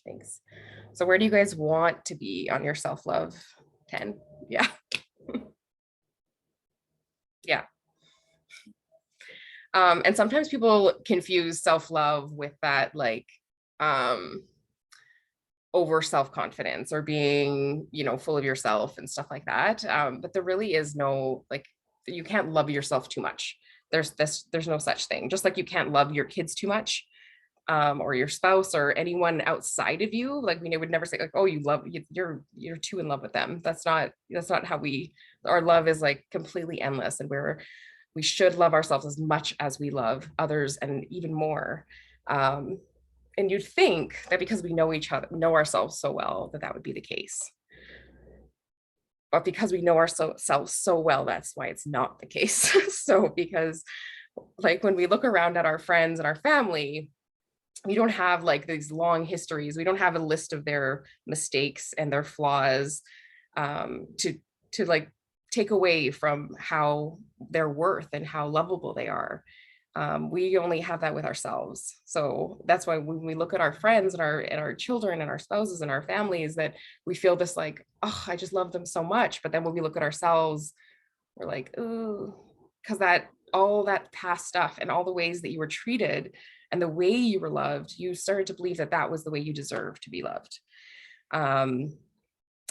Thanks. So where do you guys want to be on your self-love? 10? Yeah. Yeah. And sometimes people confuse self-love with that like um over self-confidence or being, full of yourself and stuff like that. But there really is no like you can't love yourself too much. There's no such thing. Just like you can't love your kids too much, or your spouse or anyone outside of you. Like we would never say like, oh, you're too in love with them. That's not how our love is like completely endless, and we should love ourselves as much as we love others and even more. Um, and you'd think that because we know ourselves so well, that would be the case. But because we know ourselves so well, that's why it's not the case. So because like when we look around at our friends and our family, we don't have like these long histories. We don't have a list of their mistakes and their flaws, to like take away from how their worth and how lovable they are. We only have that with ourselves. So that's why when we look at our friends and our children and our spouses and our families, that we feel this like, oh, I just love them so much. But then when we look at ourselves, we're like, oh, because that all that past stuff and all the ways that you were treated and the way you were loved, you started to believe that that was the way you deserve to be loved. And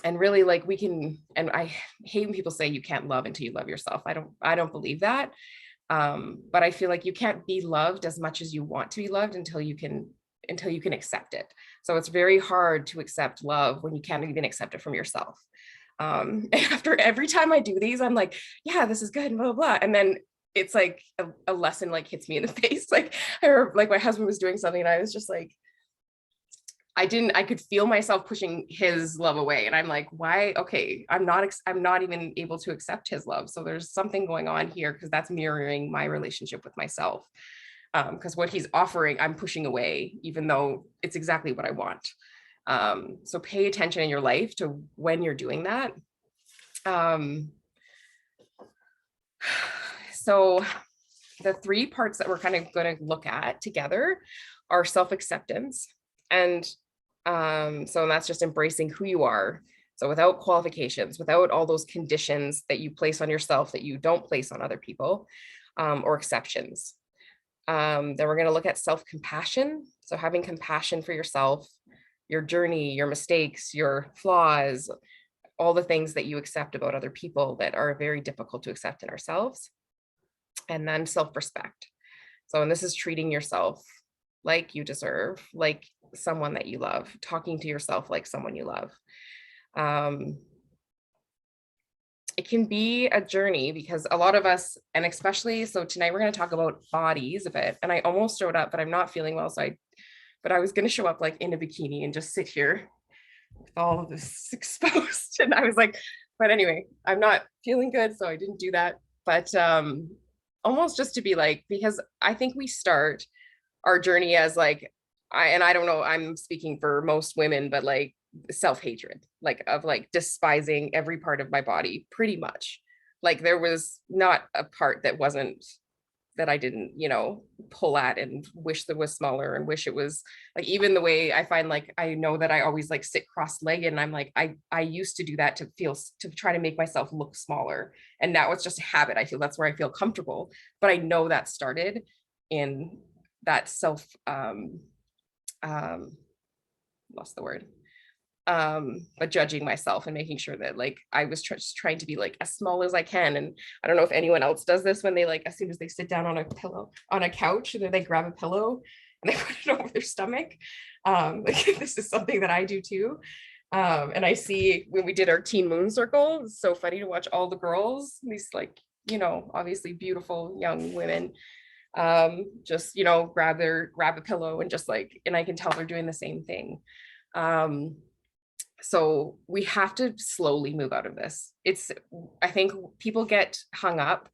really like and I hate when people say you can't love until you love yourself. I don't believe that. But I feel like you can't be loved as much as you want to be loved until you can accept it. So it's very hard to accept love when you can't even accept it from yourself. And after every time I do these, I'm like, yeah, this is good, blah, blah, blah. And then it's like a lesson like hits me in the face. Like I remember, like my husband was doing something and I was just like, I could feel myself pushing his love away. And I'm like, why? Okay, I'm not even able to accept his love. So there's something going on here because that's mirroring my relationship with myself. Because what he's offering, I'm pushing away, even though it's exactly what I want. So pay attention in your life to when you're doing that. Um, so the three parts that we're kind of going to look at together are self-acceptance. And so that's just embracing who you are. So without qualifications, without all those conditions that you place on yourself that you don't place on other people, or exceptions. Then we're going to look at self-compassion. So having compassion for yourself, your journey, your mistakes, your flaws, all the things that you accept about other people that are very difficult to accept in ourselves. And then self-respect. So, and this is treating yourself like you deserve, like someone that you love, talking to yourself like someone you love. It can be a journey because a lot of us, and especially, so tonight we're going to talk about bodies a bit. And I almost showed up, but I'm not feeling well. But I was going to show up like in a bikini and just sit here with all of this exposed. And I was like, but anyway, I'm not feeling good. So I didn't do that. But almost just to be like, because I think we start our journey as like, I don't know, I'm speaking for most women, but like self-hatred, like of like despising every part of my body, pretty much. Like there was not a part that I didn't, pull at and wish that was smaller and wish it was like, even the way I find, like, I know that I always like sit cross-legged and I'm like, I used to do that to try to make myself look smaller. And now it's just a habit. I feel that's where I feel comfortable. But I know that started in that lost the word, but judging myself and making sure that like I was trying to be like as small as I can. And I don't know if anyone else does this when they like, as soon as they sit down on a pillow on a couch, and then they grab a pillow and they put it over their stomach. Like, this is something that I do too. And I see when we did our Teen Moon Circle, it's so funny to watch all the girls, these like, obviously beautiful young women, just, grab a pillow and just like, and I can tell they're doing the same thing. So we have to slowly move out of this. I think people get hung up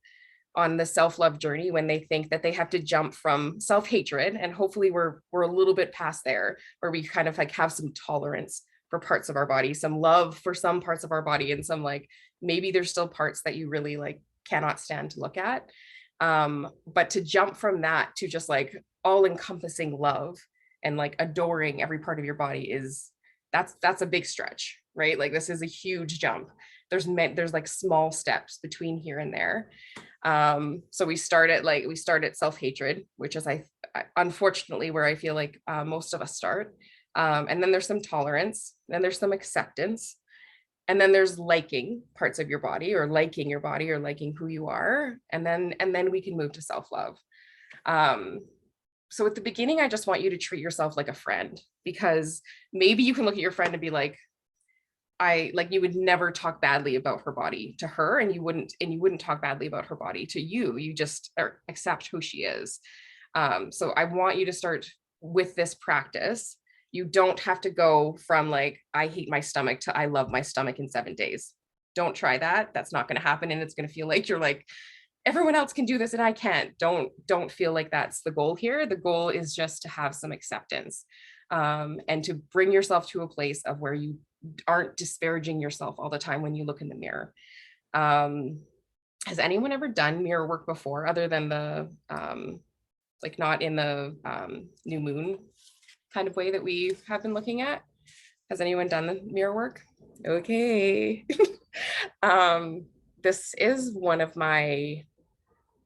on the self-love journey when they think that they have to jump from self-hatred, and hopefully we're a little bit past there, where we kind of like have some tolerance for parts of our body, some love for some parts of our body, and some like maybe there's still parts that you really like cannot stand to look at. But to jump from that to just like all encompassing love and like adoring every part of your body is, that's a big stretch, right? Like this is a huge jump. There's like small steps between here and there. So we start at self-hatred, which is unfortunately where I feel like most of us start. And then there's some tolerance, then there's some acceptance, and then there's liking parts of your body, or liking your body, or liking who you are, and then we can move to self-love. um so at the beginning, I just want you to treat yourself like a friend, because maybe you can look at your friend and be like, you would never talk badly about her body to her, and you wouldn't talk badly about her body to you. You just accept who she is. So I want you to start with this practice. You don't have to go from like, I hate my stomach, to I love my stomach in 7 days. Don't try that. That's not going to happen. And it's going to feel like you're like, everyone else can do this and I can't. Don't feel like that's the goal here. The goal is just to have some acceptance, and to bring yourself to a place of where you aren't disparaging yourself all the time when you look in the mirror. Has anyone ever done mirror work before, other than the like not in the new moon kind of way that we have been looking at? Has anyone done the mirror work? Okay. This is one of my,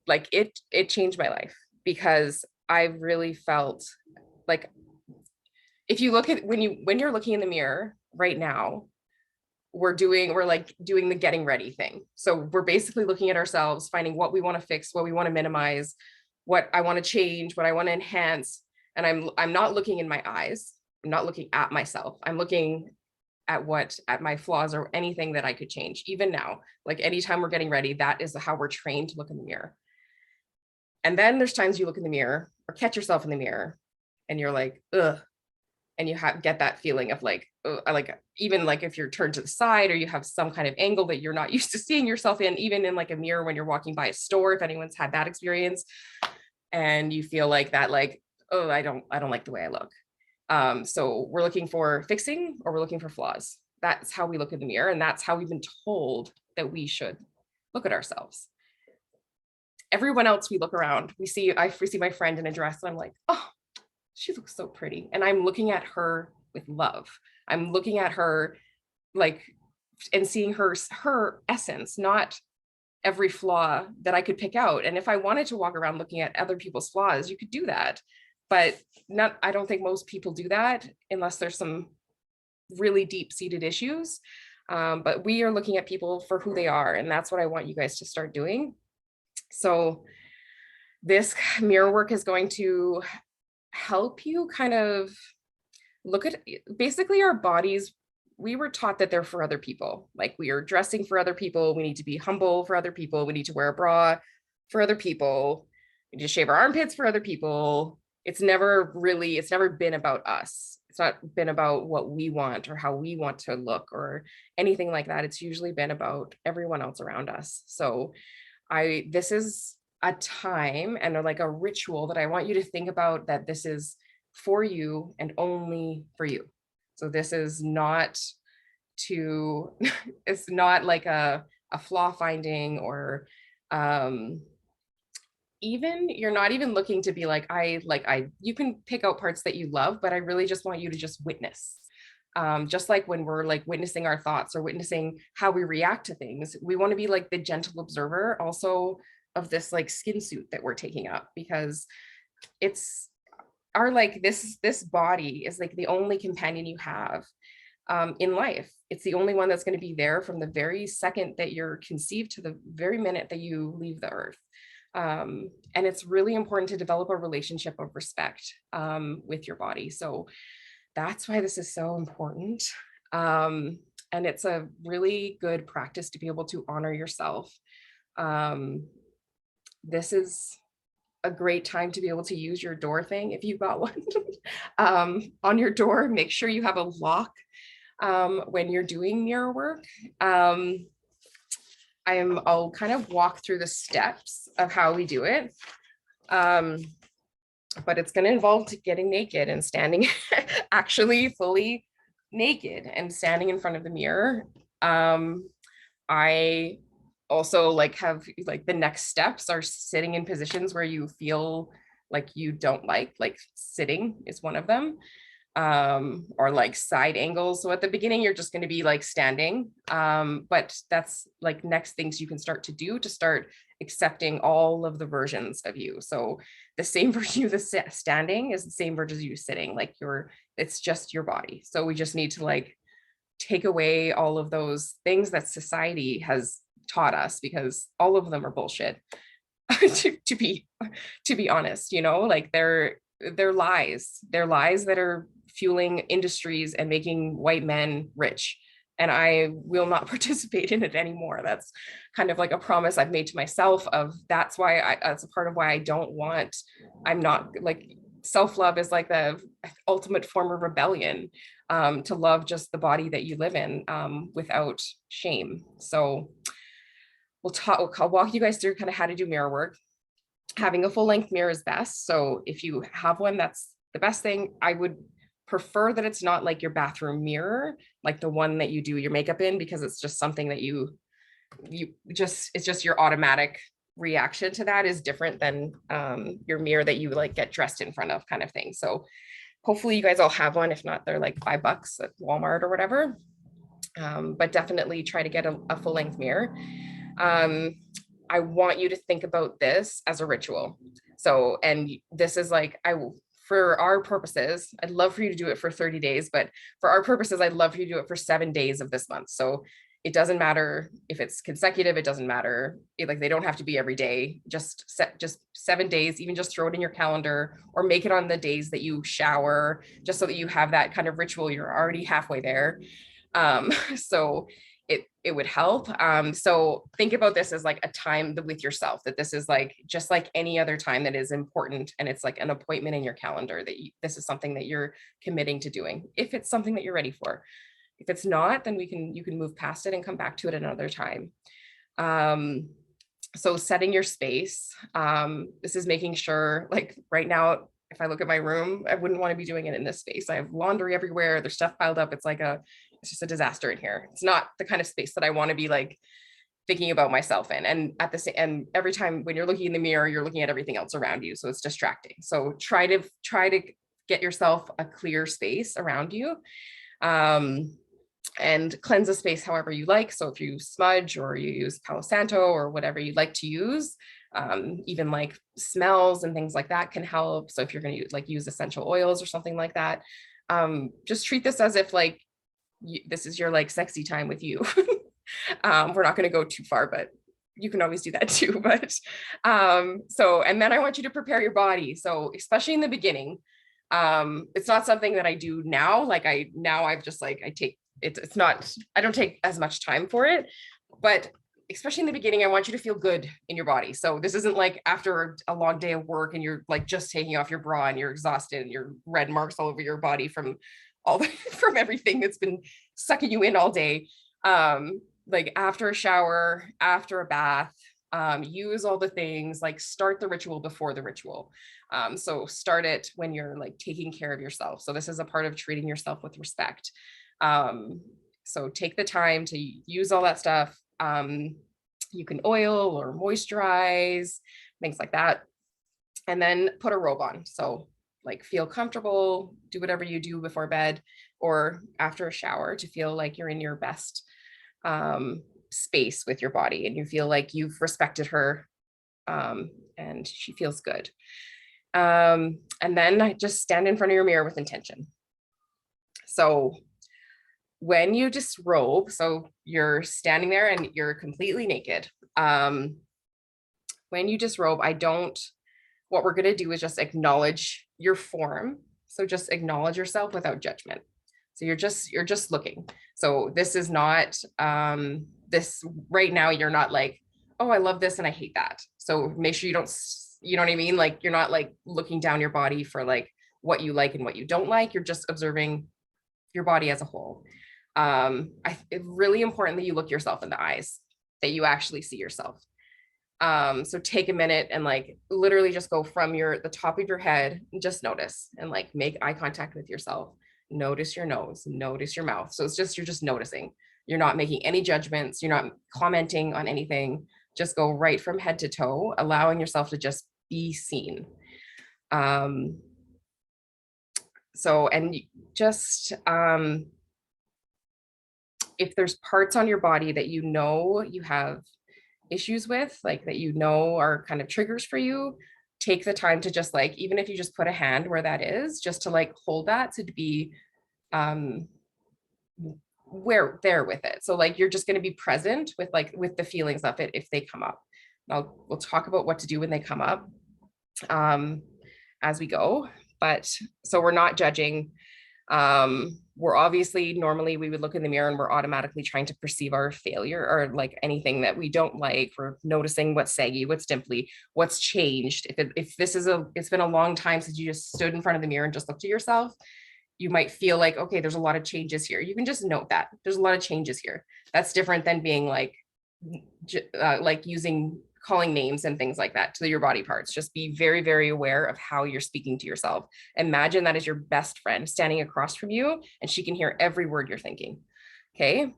like, it changed my life, because I really felt like, if you look at, when you're looking in the mirror right now, we're like doing the getting ready thing. So we're basically looking at ourselves, finding what we want to fix, what we want to minimize, what I want to change, what I want to enhance. And I'm not looking in my eyes. I'm not looking at myself. I'm looking at my flaws, or anything that I could change. Even now, like anytime we're getting ready, that is how we're trained to look in the mirror. And then there's times you look in the mirror or catch yourself in the mirror and you're like, ugh. And you get that feeling of like, like, even like if you're turned to the side, or you have some kind of angle that you're not used to seeing yourself in, even in like a mirror when you're walking by a store, if anyone's had that experience, and you feel like that, like, oh, I don't like the way I look. So we're looking for fixing, or we're looking for flaws. That's how we look in the mirror. And that's how we've been told that we should look at ourselves. Everyone else, we look around, I see my friend in a dress, and I'm like, oh, she looks so pretty. And I'm looking at her with love. I'm looking at her like, and seeing her essence, not every flaw that I could pick out. And if I wanted to walk around looking at other people's flaws, you could do that. But I don't think most people do that unless there's some really deep-seated issues. But we are looking at people for who they are. And that's what I want you guys to start doing. So this mirror work is going to help you kind of look at, basically, our bodies. We were taught that they're for other people. Like, we are dressing for other people. We need to be humble for other people. We need to wear a bra for other people. We need to shave our armpits for other people. It's never been about us. It's not been about what we want or how we want to look or anything like that. It's usually been about everyone else around us. So this is a time and like a ritual that I want you to think about, that this is for you and only for you. So this is not it's not like a flaw finding, or even, you're not even looking to be like, you can pick out parts that you love, but I really just want you to just witness. Just like when we're like witnessing our thoughts or witnessing how we react to things, we want to be like the gentle observer also of this like skin suit that we're taking up, because it's our, like, this body is like the only companion you have in life. It's the only one that's going to be there from the very second that you're conceived to the very minute that you leave the earth. And it's really important to develop a relationship of respect with your body. So that's why this is so important. And it's a really good practice to be able to honor yourself. This is a great time to be able to use your door thing if you've got one on your door. Make sure you have a lock when you're doing mirror work. I'll kind of walk through the steps of how we do it. But it's going to involve getting naked and standing actually fully naked and standing in front of the mirror. I also like have like the next steps are sitting in positions where you feel like you don't like sitting is one of them, or like side angles. So at the beginning, you're just going to be like standing. But that's like next things you can start to do to start accepting all of the versions of you. So the same version of the standing is the same version of you sitting, like it's just your body. So we just need to like take away all of those things that society has taught us, because all of them are bullshit. to be honest, you know, like they're lies. They're lies that are fueling industries and making white men rich. And I will not participate in it anymore. That's kind of like a promise I've made to myself of that's a part of why I'm not like, self-love is like the ultimate form of rebellion, to love just the body that you live in, without shame. So I'll walk you guys through kind of how to do mirror work. Having a full length mirror is best. So if you have one, that's the best thing. I would prefer that it's not like your bathroom mirror, like the one that you do your makeup in, because it's just something that it's just your automatic reaction to that is different than your mirror that you like get dressed in front of, kind of thing. So hopefully you guys all have one. If not, they're like $5 at Walmart or whatever. But definitely try to get a full length mirror. I want you to think about this as a ritual. So, and this is like, for our purposes, I'd love for you to do it for 30 days, but for our purposes, I'd love for you to do it for 7 days of this month. So it doesn't matter if it's consecutive, it doesn't matter. Like they don't have to be every day, just 7 days, even just throw it in your calendar or make it on the days that you shower, just so that you have that kind of ritual. You're already halfway there. So it would help. So think about this as like a time with yourself, that this is like, just like any other time that is important. And it's like an appointment in your calendar that this is something that you're committing to doing. If it's something that you're ready for. If it's not, then you can move past it and come back to it another time. So setting your space, this is making sure, like right now, if I look at my room, I wouldn't want to be doing it in this space. I have laundry everywhere. There's stuff piled up. It's just a disaster in here. It's not the kind of space that I want to be like thinking about myself in. And and every time when you're looking in the mirror, you're looking at everything else around you. So it's distracting. So try to get yourself a clear space around you. And cleanse the space however you like. So if you smudge or you use Palo Santo or whatever you'd like to use, even like smells and things like that can help. So if you're going to like use essential oils or something like that, just treat this as if like this is your like sexy time with you. We're not going to go too far, but you can always do that too. But and then I want you to prepare your body. So especially in the beginning, it's not something that I do now. Like I've just like, it's not, I don't take as much time for it, but especially in the beginning, I want you to feel good in your body. So this isn't like after a long day of work and you're like just taking off your bra and you're exhausted and your red marks all over your body from from everything that's been sucking you in all day. Like after a shower, after a bath, use all the things, like start the ritual before the ritual. So start it when you're like taking care of yourself. So this is a part of treating yourself with respect. So take the time to use all that stuff. You can oil or moisturize, things like that. And then put a robe on. So like feel comfortable, do whatever you do before bed or after a shower to feel like you're in your best space with your body and you feel like you've respected her and she feels good. And then just stand in front of your mirror with intention. So when you disrobe, so you're standing there and you're completely naked. When you disrobe, what we're going to do is just acknowledge your form. So just acknowledge yourself without judgment. So you're just looking. So this is not, this right now, you're not like, oh, I love this and I hate that. So make sure you don't, you know what I mean? Like you're not like looking down your body for like what you like and what you don't like. You're just observing your body as a whole. It's really important that you look yourself in the eyes, that you actually see yourself. So take a minute and like literally just go from the top of your head and just notice and like make eye contact with yourself. Notice your nose, notice your mouth. So you're just noticing. You're not making any judgments. You're not commenting on anything. Just go right from head to toe, allowing yourself to just be seen. Um, so, and just, if there's parts on your body that you know you have issues with, like that you know are kind of triggers for you, take the time to just like, even if you just put a hand where that is, just to like hold that, to be um where there with it. So like you're just going to be present with like with the feelings of it if they come up. We'll talk about what to do when they come up um as we go. But so we're not judging. We're obviously, normally we would look in the mirror and we're automatically trying to perceive our failure or like anything that we don't like. We're noticing what's saggy, what's dimply, what's changed. If this is it's been a long time since you just stood in front of the mirror and just looked at yourself, you might feel like, okay, there's a lot of changes here. You can just note that there's a lot of changes here. That's different than being like using calling names and things like that to your body parts. Just be very, very aware of how you're speaking to yourself. Imagine that is your best friend standing across from you and she can hear every word you're thinking. Okay.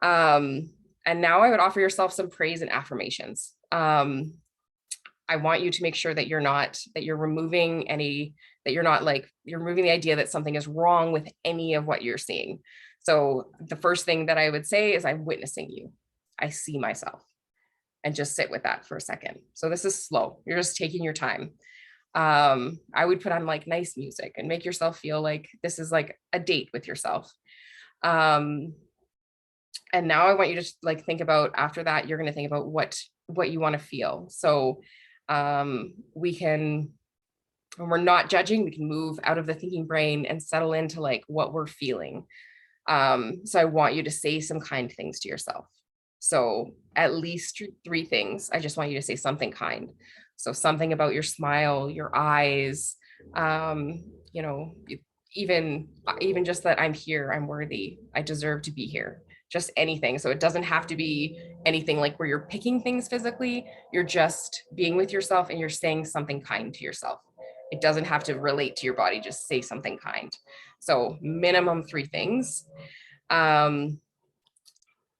Um, and now I would offer yourself some praise and affirmations. I want you to make sure that you're removing any, that you're not like, you're removing the idea that something is wrong with any of what you're seeing. So the first thing that I would say is, I'm witnessing you. I see myself, and just sit with that for a second. So this is slow. You're just taking your time. I would put on like nice music and make yourself feel like this is like a date with yourself. Um, and now I want you to like think about, after that, you're going to think about what you want to feel. So we can, when we're not judging, we can move out of the thinking brain and settle into like what we're feeling. So I want you to say some kind things to yourself. So at least 3 things. I just want you to say something kind. So something about your smile, your eyes, you know, even just that I'm here, I'm worthy, I deserve to be here. Just anything. So it doesn't have to be anything like where you're picking things physically. You're just being with yourself and you're saying something kind to yourself. It doesn't have to relate to your body. Just say something kind. So minimum 3 things. Um,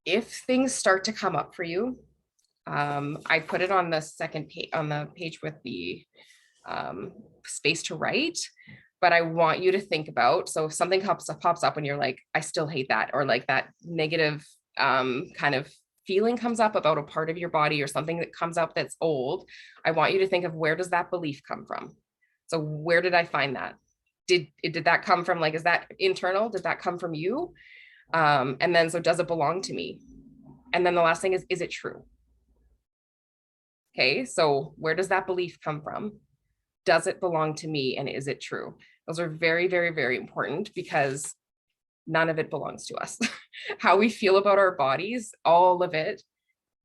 if things start to come up for you, I put it on the second page, on the page with the space to write, but I want you to think about, so if something pops up when you're like, I still hate that, or like that negative kind of feeling comes up about a part of your body or something that comes up that's old, I want you to think of, where does that belief come from? So where did I find that? Did that come from, like, is that internal? Did that come from you? And then, so does it belong to me? And then the last thing is it true? Okay, so where does that belief come from? Does it belong to me? And is it true? Those are very, very, very important, because none of it belongs to us. How we feel about our bodies, all of it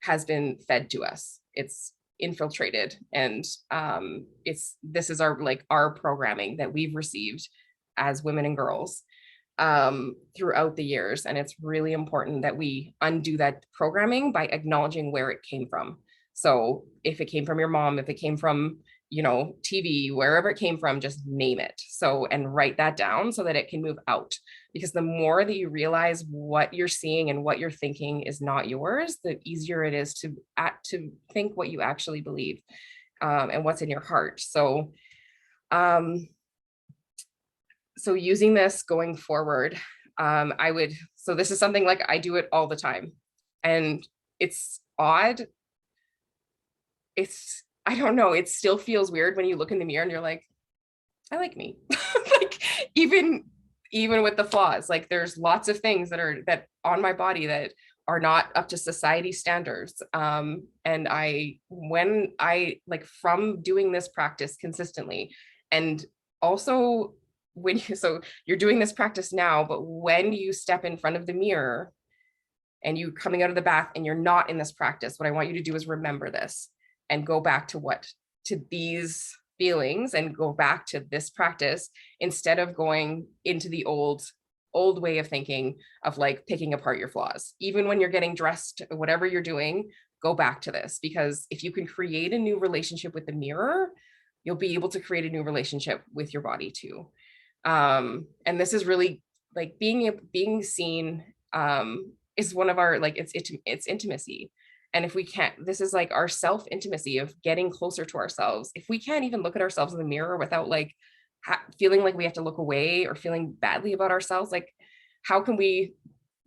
has been fed to us. It's infiltrated, and this is our programming that we've received as women and girls throughout the years. And it's really important that we undo that programming by acknowledging where it came from. So if it came from your mom, if it came from, TV, wherever it came from, just name it. So, and write that down so that it can move out. Because the more that you realize what you're seeing and what you're thinking is not yours, the easier it is to think what you actually believe, and what's in your heart. Um, so using this going forward, so this is something like I do it all the time, and it's odd. I don't know, it still feels weird when you look in the mirror and you're like, I like me. Like, even with the flaws, like there's lots of things that on my body that are not up to society standards. And when I like, from doing this practice consistently, and also so you're doing this practice now, but when you step in front of the mirror and you coming out of the bath and you're not in this practice, what I want you to do is remember this and go back to these feelings and go back to this practice, instead of going into the old way of thinking of like picking apart your flaws. Even when you're getting dressed, whatever you're doing, go back to this, because if you can create a new relationship with the mirror, you'll be able to create a new relationship with your body too. And this is really like being seen, is one of our, like, it's intimacy. And if we can't, this is like our self intimacy of getting closer to ourselves. If we can't even look at ourselves in the mirror without like feeling like we have to look away or feeling badly about ourselves, like how can we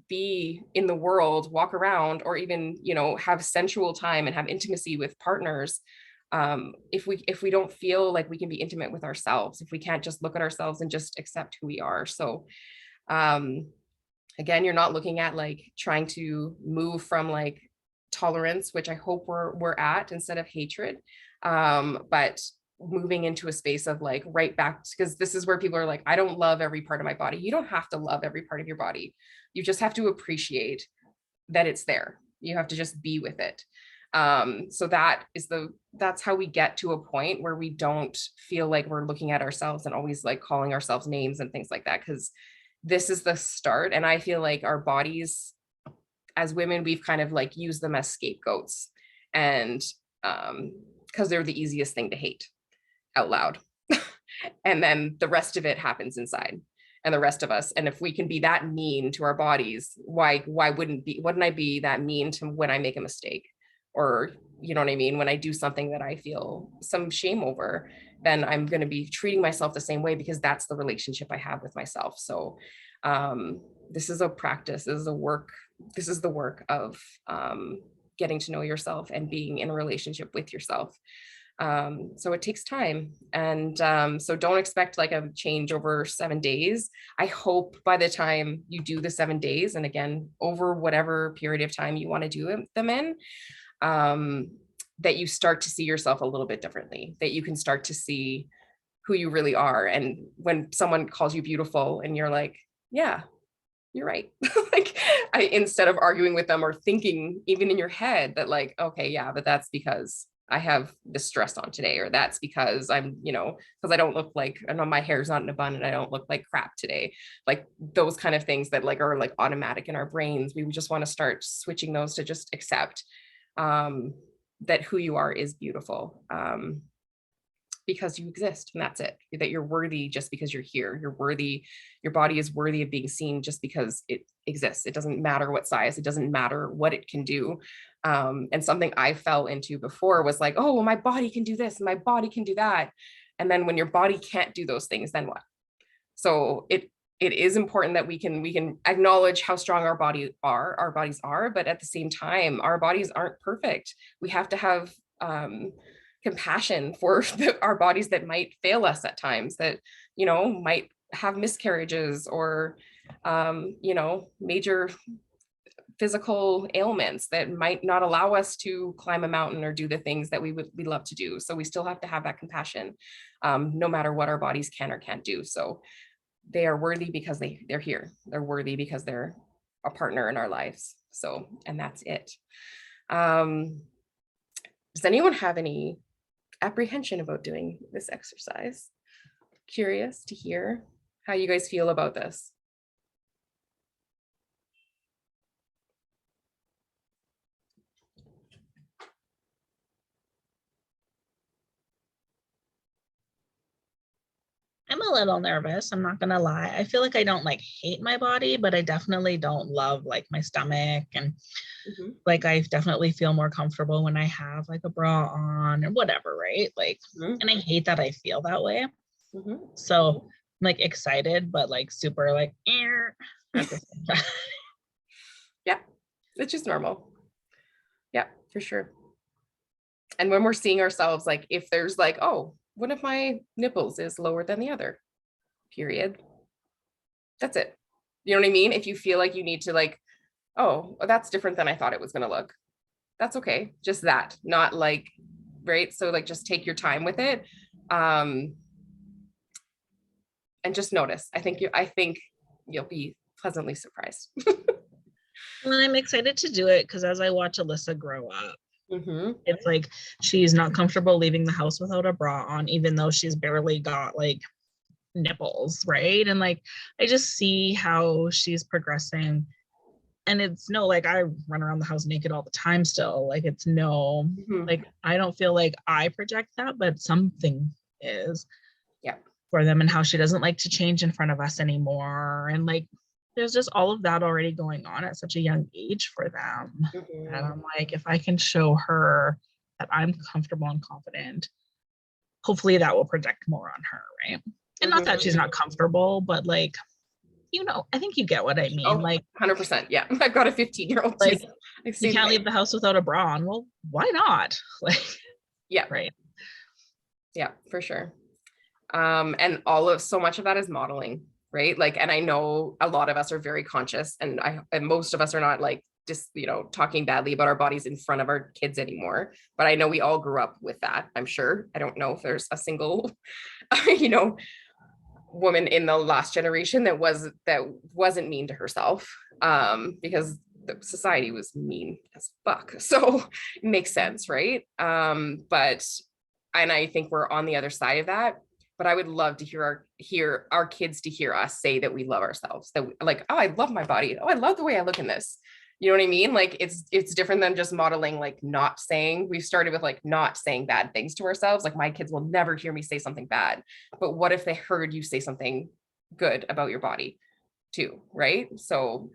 be in the world, walk around, or even, you know, have sensual time and have intimacy with partners, if we don't feel like we can be intimate with ourselves, if we can't just look at ourselves and just accept who we are. So um again, you're not looking at like trying to move from like tolerance, which I hope we're at, instead of hatred, but moving into a space of like right back, because this is where people are like, I don't love every part of my body. You don't have to love every part of your body. You just have to appreciate that it's there. You have to just be with it. So that's how we get to a point where we don't feel like we're looking at ourselves and always like calling ourselves names and things like that, because this is the start. And I feel like our bodies as women, we've kind of like used them as scapegoats, and because they're the easiest thing to hate out loud. And then the rest of it happens inside, and the rest of us. And if we can be that mean to our bodies, why wouldn't I be that mean to when I make a mistake, or you know what I mean, when I do something that I feel some shame over, then I'm going to be treating myself the same way, because that's the relationship I have with myself. So this is a practice, this is a work, this is the work of getting to know yourself and being in a relationship with yourself. So it takes time. And so don't expect like a change over 7 days. I hope by the time you do the 7 days, and again, over whatever period of time you want to do them in, that you start to see yourself a little bit differently, that you can start to see who you really are. And when someone calls you beautiful and you're like, yeah, you're right. Like instead of arguing with them or thinking even in your head that like, okay, yeah, but that's because I have this dress on today, or that's because I'm, you know, because I don't look like, I know my hair's not in a bun and I don't look like crap today. Like those kind of things that like are like automatic in our brains. We just want to start switching those to just accept that who you are is beautiful. Because you exist, and that's it, that you're worthy just because you're here, you're worthy, your body is worthy of being seen just because it exists. It doesn't matter what size, it doesn't matter what it can do. And something I fell into before was like, oh well, my body can do this and my body can do that, and then when your body can't do those things, then what? So it is important that we can acknowledge how strong our bodies are, but at the same time our bodies aren't perfect. We have to have compassion for our bodies that might fail us at times, that, you know, might have miscarriages or, you know, major physical ailments that might not allow us to climb a mountain or do the things that we love to do. So we still have to have that compassion, no matter what our bodies can or can't do. So they are worthy because they're here. They're worthy because they're a partner in our lives. So, and that's it. Does anyone have any apprehension about doing this exercise? Curious to hear how you guys feel about this. I'm a little nervous, I'm not gonna lie. I feel like I don't like hate my body, but I definitely don't love like my stomach, and like I definitely feel more comfortable when I have like a bra on or whatever, right? Like, and I hate that I feel that way. So I'm like excited, but like super like at the same time. Yeah, it's just normal. Yeah, for sure. And when we're seeing ourselves, like if there's like, oh, one of my nipples is lower than the other, period. That's it. You know what I mean? If you feel like you need to like, oh, that's different than I thought it was going to look, that's okay. Just that, not like, right? So like just take your time with it. And just notice. I think you'll be pleasantly surprised. Well, I'm excited to do it because as I watch Alyssa grow up, it's like she's not comfortable leaving the house without a bra on, even though she's barely got like nipples, right? And like I just see how she's progressing. And it's no, like I run around the house naked all the time still. Like it's no, like I don't feel like I project that, but something is yeah for them, and how she doesn't like to change in front of us anymore. And like there's just all of that already going on at such a young age for them. And I'm like, if I can show her that I'm comfortable and confident, hopefully that will project more on her, right? And not that she's not comfortable, but like, you know, I think you get what I mean. Oh, like 100%. Yeah. I've got a 15-year-old. like you Same can't thing. leave the house without a bra on. Well, why not? Like, Yeah. right. Yeah, for sure. And so much of that is modeling, right? Like, and I know a lot of us are very conscious, and most of us are not like just, talking badly about our bodies in front of our kids anymore. But I know we all grew up with that, I'm sure. I don't know if there's a single, woman in the last generation that wasn't mean to herself, because the society was mean as fuck. So it makes sense, right? But and I think we're on the other side of that. But I would love to hear our kids to hear us say that we love ourselves, that like, oh, I love my body. Oh, I love the way I look in this. You know what I mean? Like it's different than just modeling, like not saying. We've started with like not saying bad things to ourselves. Like my kids will never hear me say something bad. But what if they heard you say something good about your body too, right? So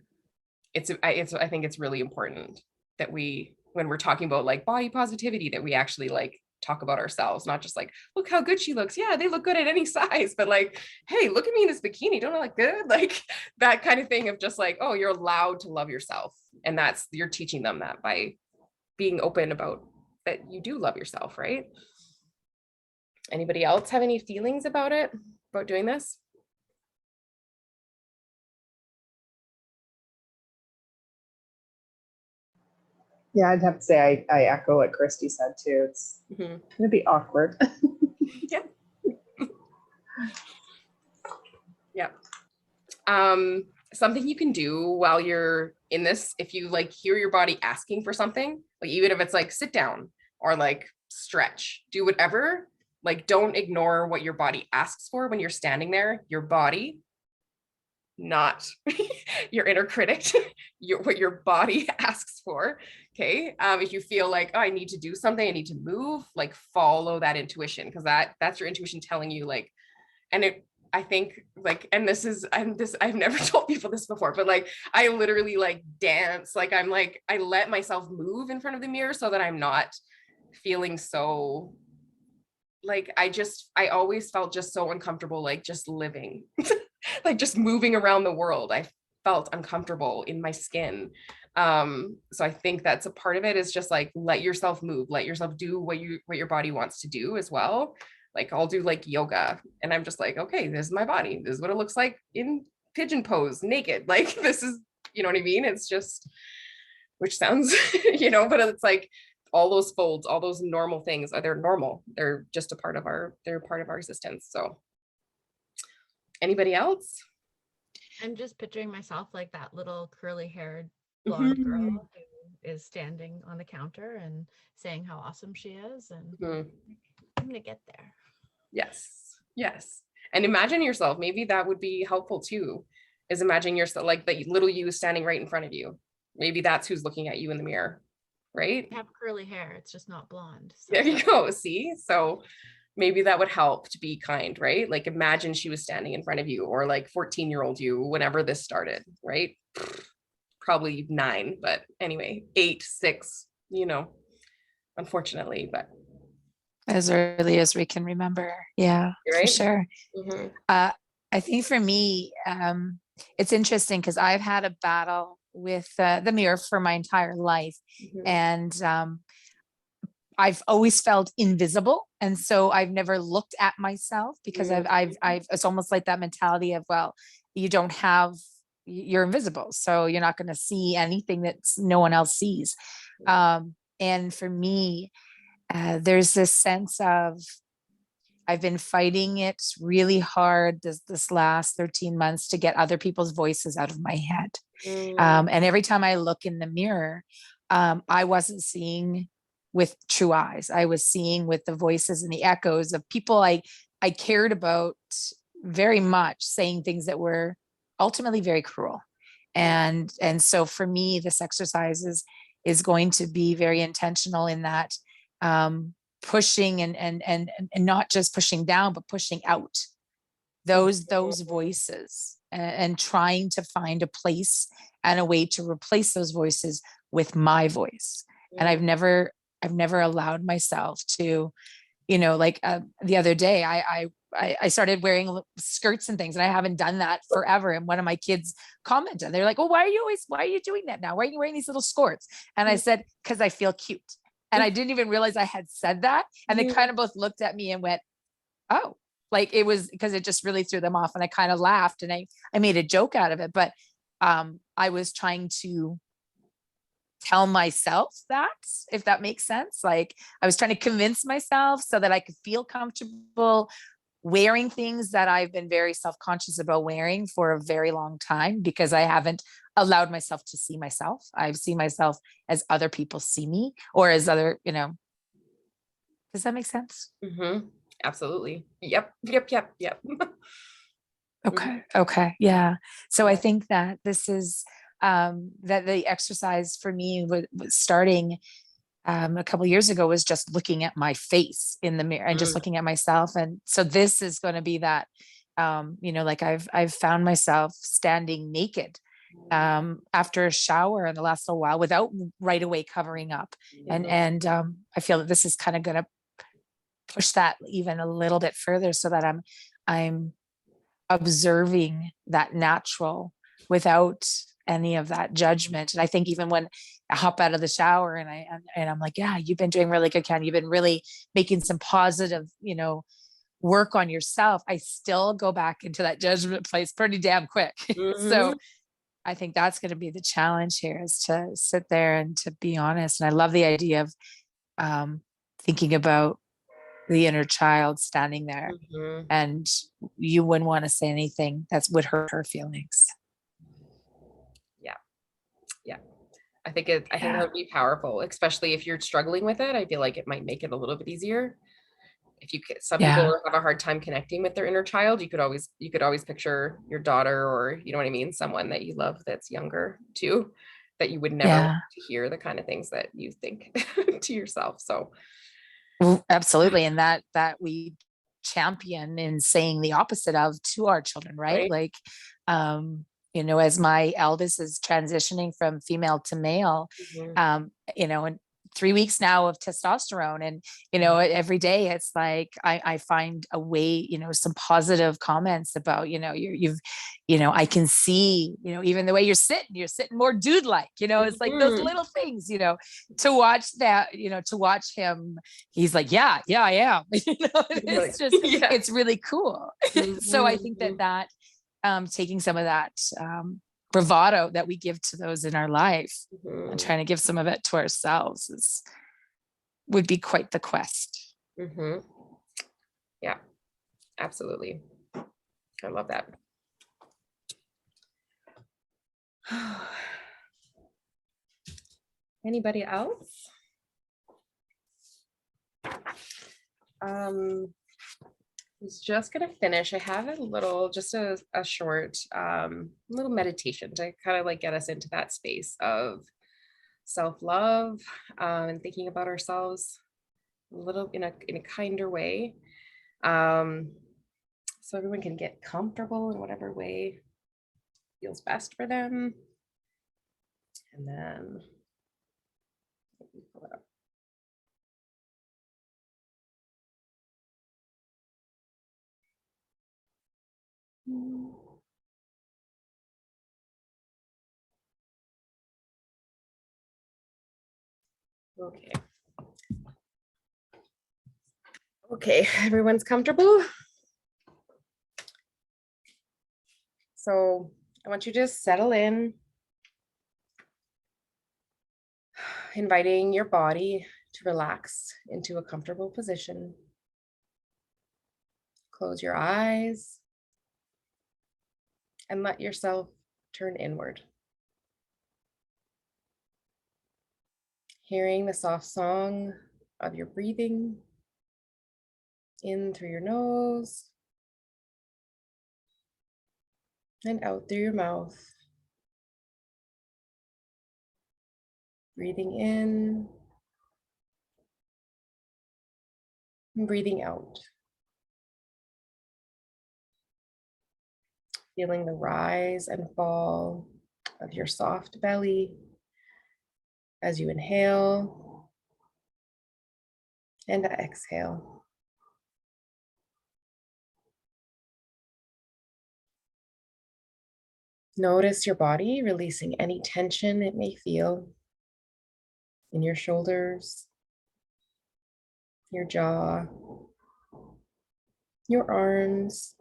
I think it's really important that when we're talking about like body positivity, that we actually like talk about ourselves, not just like, look how good she looks. Yeah, they look good at any size, but like, hey, look at me in this bikini. Don't I look good? Like that kind of thing of just like, oh, you're allowed to love yourself. And you're teaching them that by being open about that you do love yourself, right? Anybody else have any feelings about doing this? Yeah, I'd have to say I echo what Christy said too. It's going to be awkward. Yeah. Yeah. Something you can do while you're in this, if you like hear your body asking for something, like even if it's like sit down or like stretch, do whatever, like don't ignore what your body asks for when you're standing there. Your body, not your inner critic, what your body asks for. Okay. If you feel like, oh, I need to do something, I need to move, like follow that intuition, because that's your intuition telling you like, and I think like, and I've never told people this before, but like I literally like dance, like I'm like, I let myself move in front of the mirror so that I'm not feeling so like, I always felt just so uncomfortable, like just living, like just moving around the world. I felt uncomfortable in my skin. So I think that's a part of it, is just like, let yourself move, let yourself do what your body wants to do as well. Like I'll do like yoga and I'm just like, okay, this is my body. This is what it looks like in pigeon pose, naked. Like this is, you know what I mean? It's just, which sounds, but it's like all those folds, all those normal things, they're normal. They're just they're part of our existence. So anybody else? I'm just picturing myself like that little curly haired blonde girl who is standing on the counter and saying how awesome she is. And I'm going to get there. Yes. Yes. And imagine yourself, maybe that would be helpful too, is imagine yourself like the little you standing right in front of you. Maybe that's who's looking at you in the mirror, right? I have curly hair. It's just not blonde. So. There you go. See? So maybe that would help to be kind, right? Like imagine she was standing in front of you, or like 14-year-old you, whenever this started, right? Probably 9, but anyway, 8, 6, unfortunately, but. As early as we can remember. Yeah, right? For sure. I think for me, it's interesting because I've had a battle with the mirror for my entire life. And I've always felt invisible. And so I've never looked at myself because it's almost like that mentality of, well, you're invisible. So you're not going to see anything that no one else sees. And for me, there's this sense of, I've been fighting it really hard this last 13 months to get other people's voices out of my head. And every time I look in the mirror, I wasn't seeing with true eyes. I was seeing with the voices and the echoes of people I cared about very much, saying things that were ultimately very cruel. And so for me, this exercise is going to be very intentional in that, pushing and not just pushing down, but pushing out those voices and trying to find a place and a way to replace those voices with my voice. And I've never allowed myself to, you know, like the other day, I started wearing skirts and things, and I haven't done that forever. And one of my kids commented, they're like, "Oh, why are you doing that now? Why are you wearing these little skirts?" And I said, "Because I feel cute." And I didn't even realize I had said that. And they kind of both looked at me and went, "Oh," like it was because it just really threw them off. And I kind of laughed and I made a joke out of it. But I was trying to tell myself that, if that makes sense. Like I was trying to convince myself so that I could feel comfortable wearing things that I've been very self-conscious about wearing for a very long time, because I haven't allowed myself to see myself. I see myself as other people see me, or as other, you know, does that make sense? Absolutely. Yep. Okay. Yeah. So I think that this is that the exercise for me was starting a couple of years ago, was just looking at my face in the mirror and just looking at myself. And so this is going to be that, you know, like I've found myself standing naked after a shower in the last little while without right away covering up. And I feel that this is kind of going to push that even a little bit further, so that I'm observing that natural without any of that judgment. And I think even when I hop out of the shower and I'm like, yeah, you've been doing really good, Ken. You've been really making some positive, you know, work on yourself. I still go back into that judgment place pretty damn quick. So I think that's going to be the challenge here, is to sit there and to be honest. And I love the idea of thinking about the inner child standing there, and you wouldn't want to say anything that would hurt her feelings. Yeah. I think that would be powerful, especially if you're struggling with it. I feel like it might make it a little bit easier. If you could, some people have a hard time connecting with their inner child. You could always picture your daughter, or you know what I mean, someone that you love that's younger too, that you would never want to hear the kind of things that you think to yourself. So absolutely. And that we champion in saying the opposite of to our children, right? Like you know, as my eldest is transitioning from female to male, you know, and 3 weeks now of testosterone, and you know, every day it's like I find a way, you know, some positive comments about, you know, you've you know, I can see, you know, even the way you're sitting more dude like, you know, it's like those little things, you know, to watch that, you know, to watch him, he's like, yeah, I am. You know, it's just it's really cool. So I think that taking some of that bravado that we give to those in our life and trying to give some of it to ourselves would be quite the quest. Yeah, absolutely. I love that. Anybody else? I was just gonna finish. I have a little, just a short little meditation to kind of like get us into that space of self-love and thinking about ourselves a little in a kinder way. So everyone can get comfortable in whatever way feels best for them. And then let me pull it up. Okay, everyone's comfortable. So I want you to just settle in, inviting your body to relax into a comfortable position. Close your eyes and let yourself turn inward. Hearing the soft song of your breathing in through your nose and out through your mouth. Breathing in and breathing out. Feeling the rise and fall of your soft belly as you inhale and exhale. Notice your body releasing any tension it may feel in your shoulders, your jaw, your arms,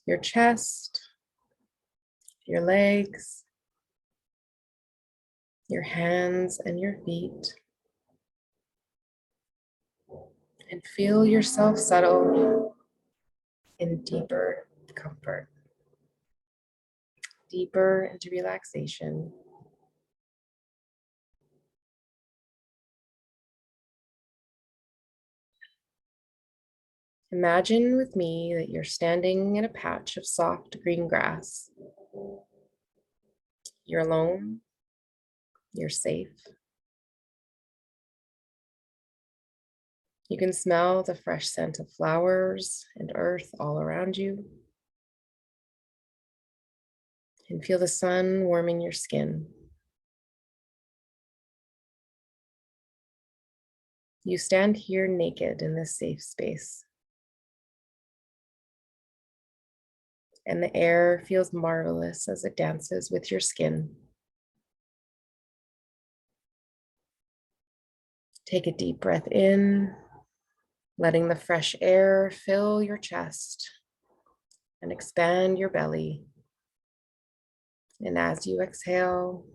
your chest, your legs, your hands and your feet. And feel yourself settle in deeper comfort, deeper into relaxation. Imagine with me that you're standing in a patch of soft green grass. You're alone, you're safe. You can smell the fresh scent of flowers and earth all around you, and feel the sun warming your skin. You stand here naked in this safe space, and the air feels marvelous as it dances with your skin. Take a deep breath in, letting the fresh air fill your chest and expand your belly. And as you exhale,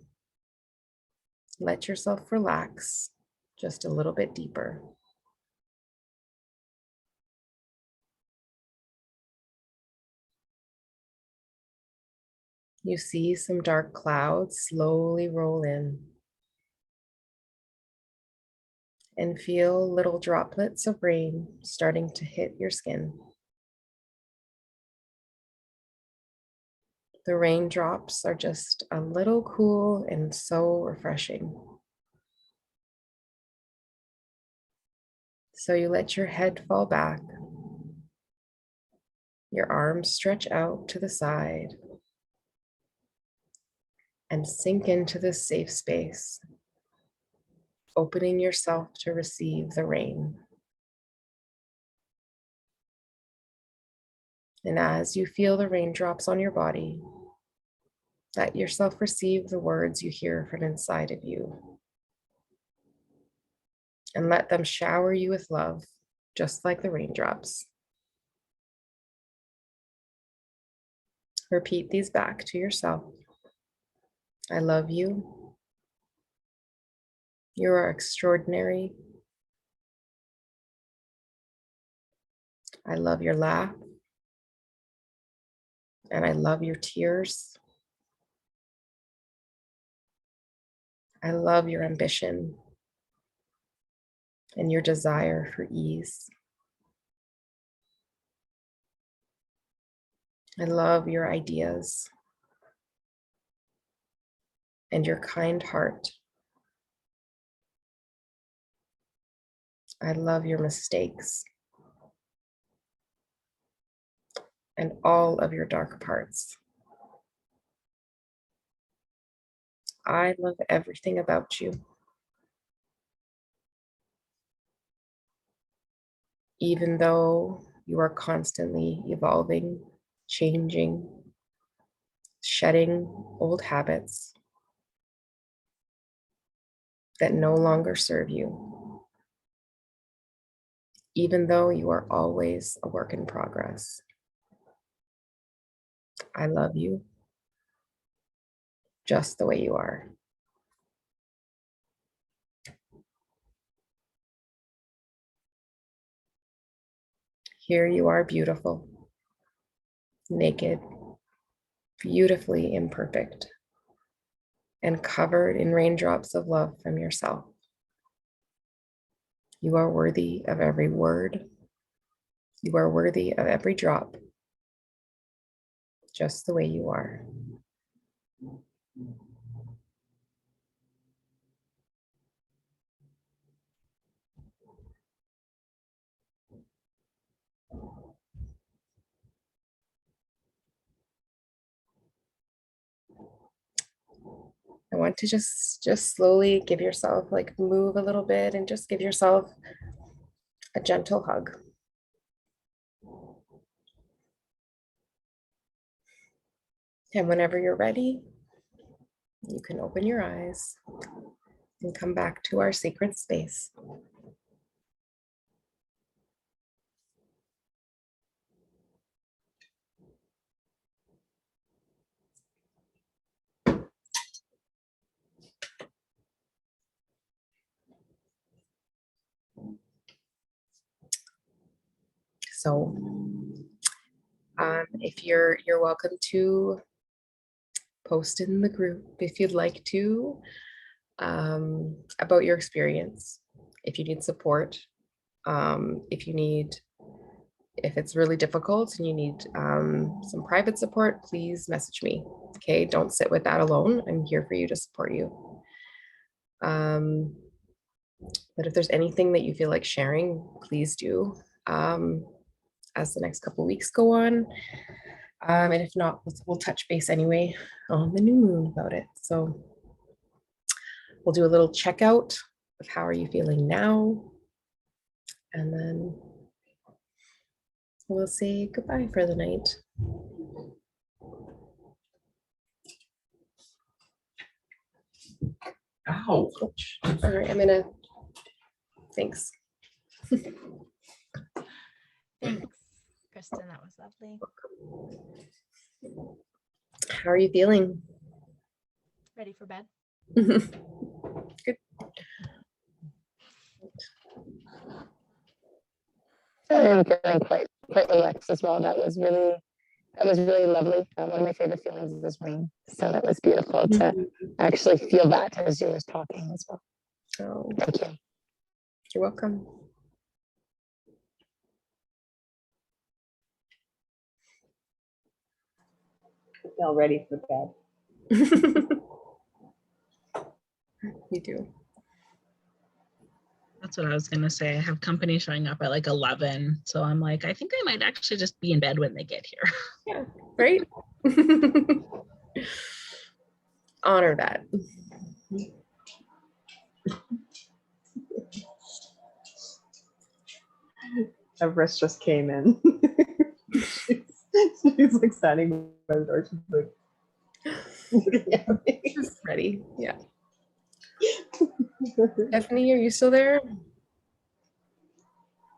let yourself relax just a little bit deeper. You see some dark clouds slowly roll in, and feel little droplets of rain starting to hit your skin. The raindrops are just a little cool and so refreshing. So you let your head fall back, your arms stretch out to the side, and sink into this safe space, opening yourself to receive the rain. And as you feel the raindrops on your body, let yourself receive the words you hear from inside of you, and let them shower you with love, just like the raindrops. Repeat these back to yourself. I love you. You are extraordinary. I love your laugh, and I love your tears. I love your ambition and your desire for ease. I love your ideas and your kind heart. I love your mistakes and all of your dark parts. I love everything about you. Even though you are constantly evolving, changing, shedding old habits that no longer serve you, even though you are always a work in progress. I love you just the way you are. Here you are, beautiful, naked, beautifully imperfect, and covered in raindrops of love from yourself. You are worthy of every word. You are worthy of every drop, just the way you are. I want to just slowly give yourself, like, move a little bit and just give yourself a gentle hug. And whenever you're ready, you can open your eyes and come back to our sacred space. So if you're welcome to post in the group if you'd like to, about your experience, if you need support, if it's really difficult and you need some private support, please message me. Okay, don't sit with that alone. I'm here for you to support you. But if there's anything that you feel like sharing, please do, as the next couple weeks go on. And if not, we'll touch base anyway on the new moon about it. So we'll do a little checkout of how are you feeling now, and then we'll say goodbye for the night. Ow. All right, I'm gonna, thanks. Thanks, Kristen. That was lovely. How are you feeling? Ready for bed? Good. I'm feeling quite relaxed as well. That was really lovely. One of my favorite feelings is rain. So that was beautiful to actually feel that as you were talking as well. Oh, Thank you. you're welcome. I feel ready for bed. You do. That's what I was gonna say. I have company showing up at like 11. So I'm like, I think I might actually just be in bed when they get here. Yeah, right? Honor that. Everest just came in. she's like standing by the door. She's like, looking at me. Just ready. Yeah. Stephanie, are you still there?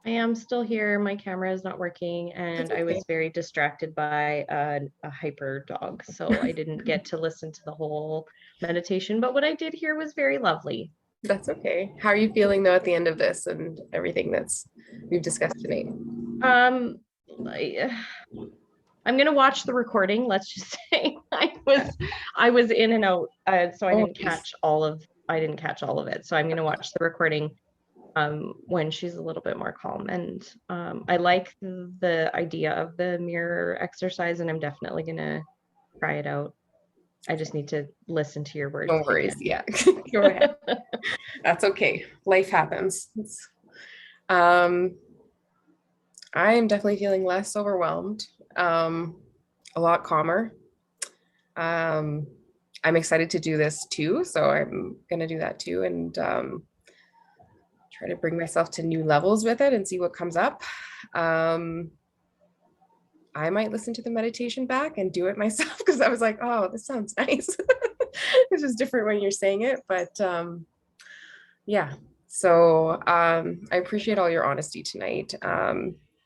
I am still here. My camera is not working, and I was very distracted by a hyper dog, so I didn't get to listen to the whole meditation. But what I did hear was very lovely. That's okay. How are you feeling though at the end of this and everything we've discussed tonight? I'm gonna watch the recording. Let's just say I was in and out, so I didn't catch all of it. So I'm gonna watch the recording when she's a little bit more calm. And I like the idea of the mirror exercise, and I'm definitely gonna try it out. I just need to listen to your words. No worries. Yeah. Go ahead. That's okay. Life happens. I am definitely feeling less overwhelmed, a lot calmer. I'm excited to do this too, so I'm gonna do that too, and try to bring myself to new levels with it and see what comes up. I might listen to the meditation back and do it myself, because I was like, oh, this sounds nice. It's just different when you're saying it, but yeah. So I appreciate all your honesty tonight.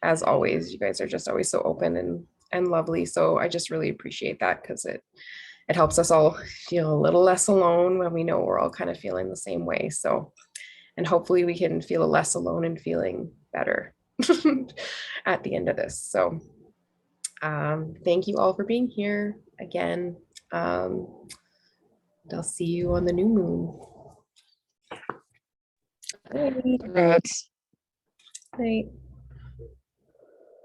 As always, you guys are just always so open and lovely. So I just really appreciate that, because it helps us all feel a little less alone when we know we're all kind of feeling the same way. So, and hopefully we can feel less alone and feeling better at the end of this. So thank you all for being here again. I'll see you on the new moon. Right. Night.